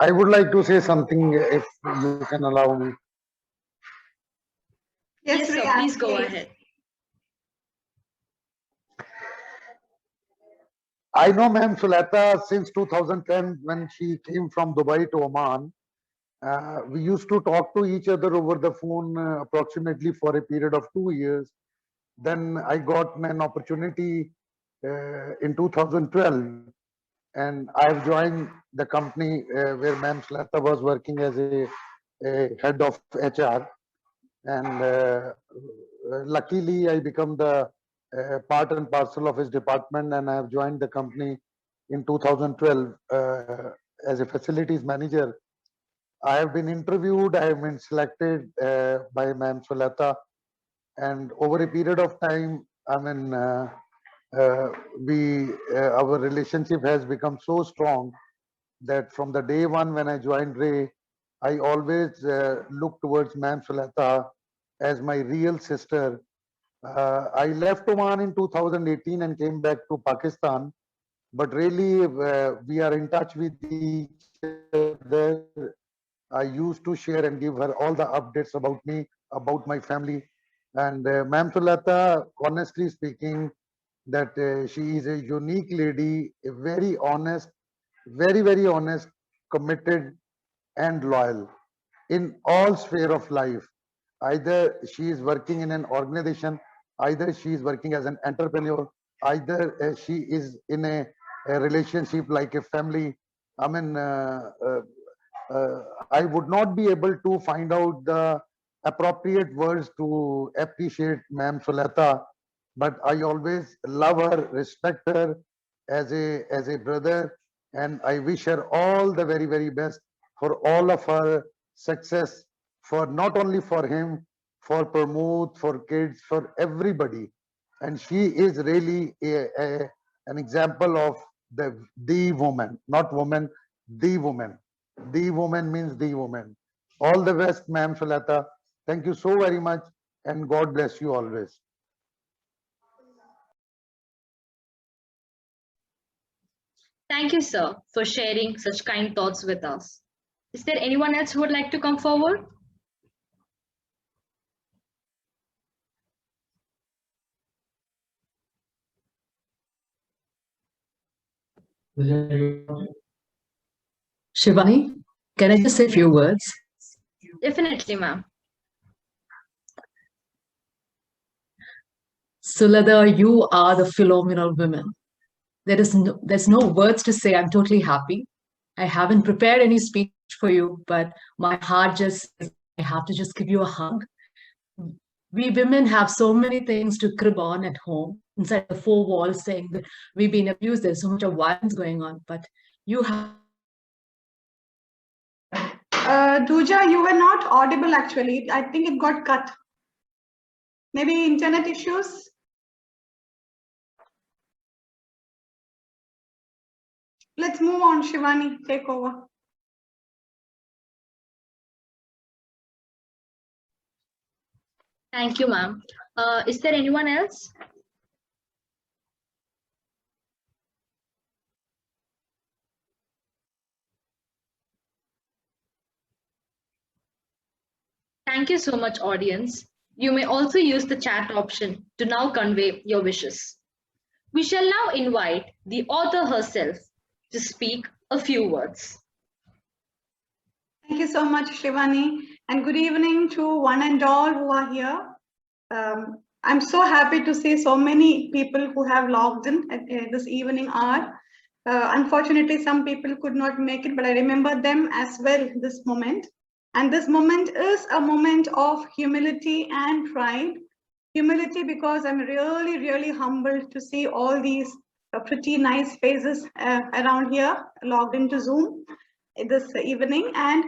I would like to say something, if you can allow me. Yes, sir, please go ahead. I know Ma'am Sulatha since 2010, when she came from Dubai to Oman. We used to talk to each other over the phone approximately for a period of 2 years. Then I got an opportunity in 2012, and I've joined the company where Ma'am Sulatha was working as a head of HR. And luckily, I become the part and parcel of his department, and I have joined the company in 2012 as a facilities manager. I have been interviewed, I have been selected by Ma'am Sulatha, and over a period of time, our relationship has become so strong that from the day one when I joined Ray, I always look towards Ma'am Sulatha as my real sister. I left Oman in 2018 and came back to Pakistan, but really we are in touch with each other. I used to share and give her all the updates about me, about my family. And Ma'am Sulatha, honestly speaking, that she is a unique lady, a very honest, very honest, committed and loyal in all sphere of life. Either she is working in an organization, either she is working as an entrepreneur, either she is in a relationship like a family. I would not be able to find out the appropriate words to appreciate Ma'am Sulatha, but I always love her, respect her as a brother, and I wish her all the very best for all of her success, for not only for him, for Pramod, for kids, for everybody. And she is really an example of the woman, not woman, the woman. The woman means the woman. All the best, ma'am Sulatha. Thank you so very much, and God bless you always. Thank you, sir, for sharing such kind thoughts with us. Is there anyone else who would like to come forward? Shivani, can I just say a few words? Definitely, ma'am. Sulatha, you are the phenomenal woman. There's no words to say. I'm totally happy. I haven't prepared any speech for you, but my heart just, I have to just give you a hug. We women have so many things to crib on at home, inside the four walls, saying that we've been abused, there's so much of violence going on, but you have. Dooja, you were not audible actually. I think it got cut. Maybe internet issues? Let's move on, Shivani, take over. Thank you, ma'am. Is there anyone else? Thank you so much, audience. You may also use the chat option to now convey your wishes. We shall now invite the author herself to speak a few words. Thank you so much, Shivani, and good evening to one and all who are here. I'm so happy to see so many people who have logged in at this evening hour. Unfortunately, some people could not make it, but I remember them as well this moment. And this moment is a moment of humility and pride. Humility because I'm really, really humbled to see all these pretty nice faces around here logged into Zoom this evening, and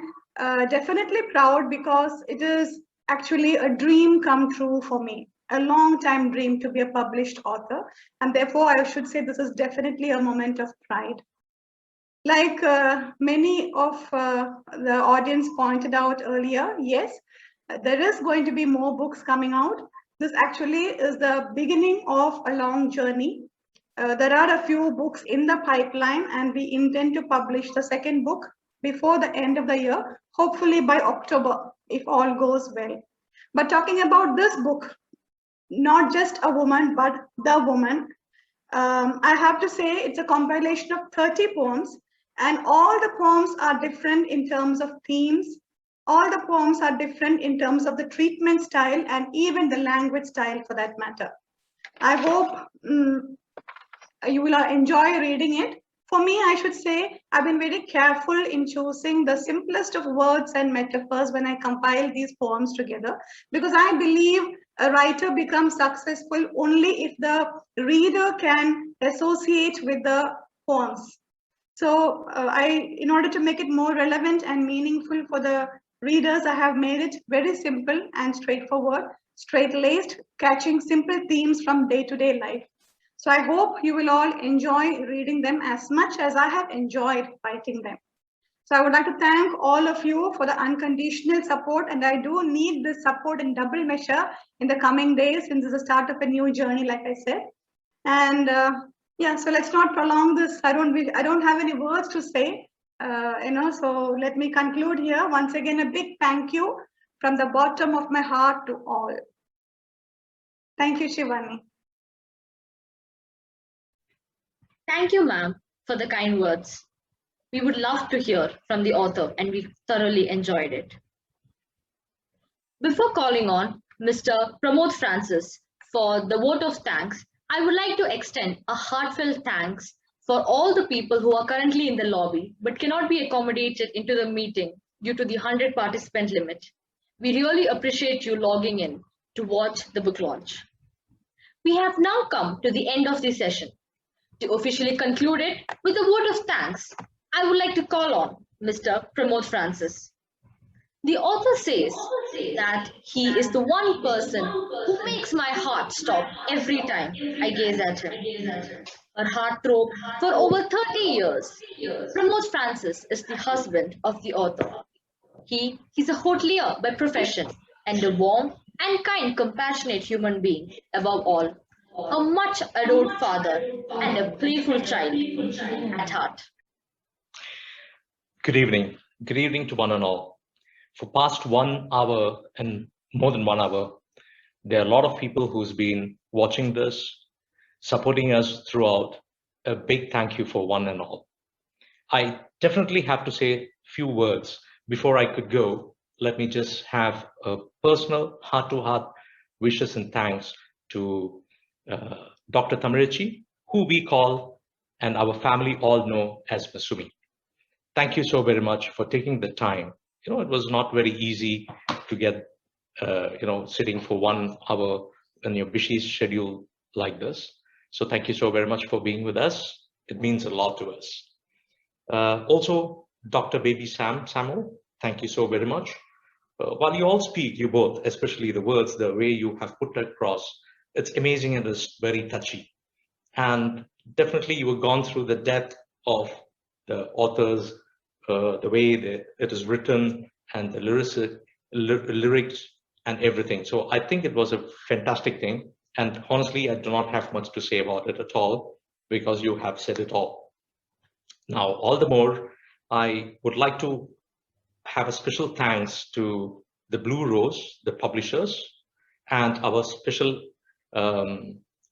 definitely proud because it is actually a dream come true for me, a long time dream to be a published author, and therefore I should say this is definitely a moment of pride. Like many of the audience pointed out earlier, yes, there is going to be more books coming out. This actually is the beginning of a long journey. There are a few books in the pipeline, and we intend to publish the second book before the end of the year, hopefully by October, if all goes well. But talking about this book, not just a woman, but the woman, I have to say it's a compilation of 30 poems, and all the poems are different in terms of themes. All the poems are different in terms of the treatment style and even the language style for that matter. I hope you will enjoy reading it. For me, I should say, I've been very careful in choosing the simplest of words and metaphors when I compile these poems together, because I believe a writer becomes successful only if the reader can associate with the poems. So in order to make it more relevant and meaningful for the readers, I have made it very simple and straightforward, straight-laced, catching simple themes from day-to-day life. So I hope you will all enjoy reading them as much as I have enjoyed writing them. So I would like to thank all of you for the unconditional support, and I do need this support in double measure in the coming days since this is the start of a new journey, like I said. And yeah, so let's not prolong this. I don't have any words to say, so let me conclude here. Once again, a big thank you from the bottom of my heart to all. Thank you, Shivani. Thank you, ma'am, for the kind words. We would love to hear from the author, and we thoroughly enjoyed it. Before calling on Mr. Pramod Francis for the vote of thanks, I would like to extend a heartfelt thanks for all the people who are currently in the lobby but cannot be accommodated into the meeting due to the 100 participant limit. We really appreciate you logging in to watch the book launch. We have now come to the end of the session. To officially conclude it with a vote of thanks, I would like to call on Mr. Pramod Francis. The author says that he is the one person who makes my heart stop every time I gaze at him. Her heartthrob for over 30 years. Pramod Francis is the husband of the author. He's a hotelier by profession and a warm and kind, compassionate human being above all. A much adored father and a playful child at heart. Good evening. Good evening to one and all. For past 1 hour and more than 1 hour, there are a lot of people who's been watching this, supporting us throughout. A big thank you for one and all. I definitely have to say a few words. Before I could go, let me just have a personal heart-to-heart wishes and thanks to Dr. Thamizhachi, who we call and our family all know as Masumi. Thank you so very much for taking the time. It was not very easy to get, sitting for 1 hour in your busy schedule like this. So thank you so very much for being with us. It means a lot to us. Also, Dr. Baby Samuel, thank you so very much. While you all speak, you both, especially the words, the way you have put across, it's amazing and it's very touchy. And definitely you have gone through the depth of the authors, the way it is written and the lyrics and everything. So I think it was a fantastic thing. And honestly, I do not have much to say about it at all because you have said it all. Now, all the more, I would like to have a special thanks to the Blue Rose, the publishers, and our special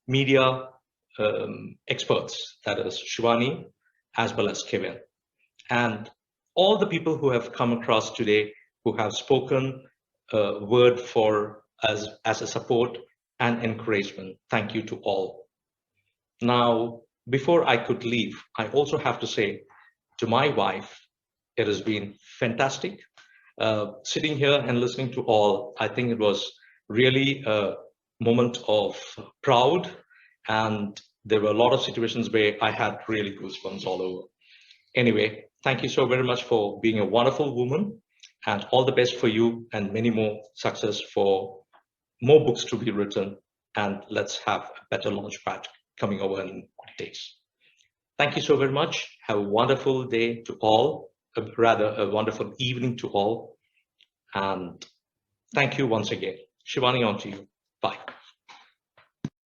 media experts, that is Shivani, as well as Kevin. And all the people who have come across today, who have spoken a word for us as a support and encouragement. Thank you to all. Now, before I could leave, I also have to say to my wife, it has been fantastic. Sitting here and listening to all, I think it was really a moment of proud, and there were a lot of situations where I had really goosebumps all over. Anyway, thank you so very much for being a wonderful woman, and all the best for you and many more success for more books to be written, and let's have a better launchpad coming over in days. Thank you so very much. Have a wonderful day to all, rather a wonderful evening to all. And thank you once again. Shivani, on to you. Bye.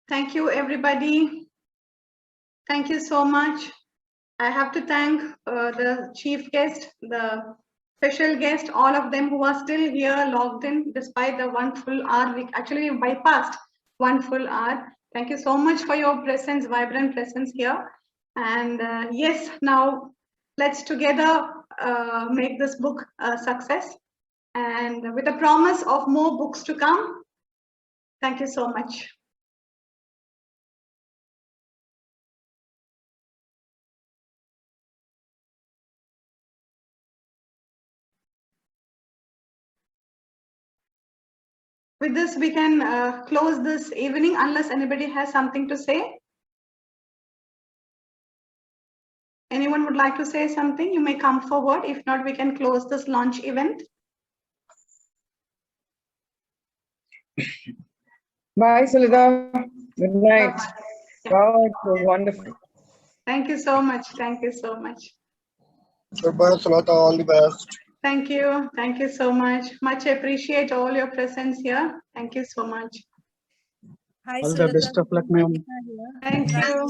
Thank you, everybody. Thank you so much. I have to thank the chief guest, the special guest, all of them who are still here logged in despite the 1 full hour. We actually bypassed 1 full hour. Thank you so much for your presence, vibrant presence here. And yes, now let's together make this book a success. And with a promise of more books to come. Thank you so much. With this, we can close this evening unless anybody has something to say. Anyone would like to say something? You may come forward. If not, we can close this launch event. Bye, Sulatha. Good night. Wow, it was wonderful. Thank you so much. Thank you so much. Goodbye, Sulatha. All the best. Thank you. Thank you so much. Much appreciate all your presence here. Thank you so much. All the best of luck, ma'am. Thank you.